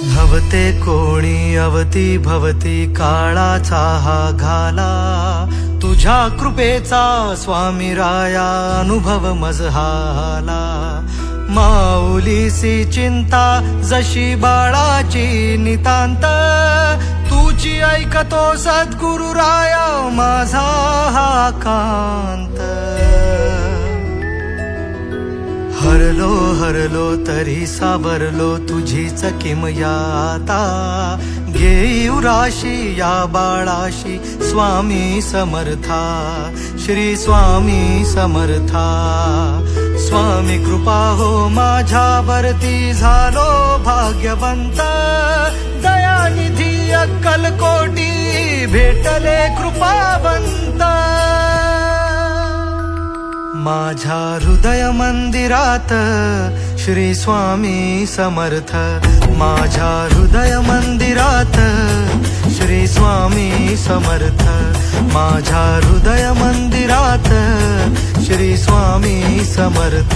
भवते कोणी अवती भवती काळाचा हा घाला, तुझ्या कृपेचा स्वामी राया अनुभव मजहाला. माऊलीसी चिंता जशी बाळाची नितांत, तुझी ऐकतो सद्गुरु राया माझा हा कांत. हरलो हरलो तरी सावरलो तुझीच किमयाता, घेऊ राशी या बाळाशी स्वामी समर्था. श्री स्वामी समर्था. स्वामी कृपा हो माझ्यावरती झालो भाग्यवंत, दयानिधी अक्कलकोटी भेटले कृपावंत. माझ्या हृदय मंदिरात श्री स्वामी समर्थ, माझ्या हृदय मंदिरात श्री स्वामी समर्थ, माझ्या हृदय मंदिरात श्री स्वामी समर्थ.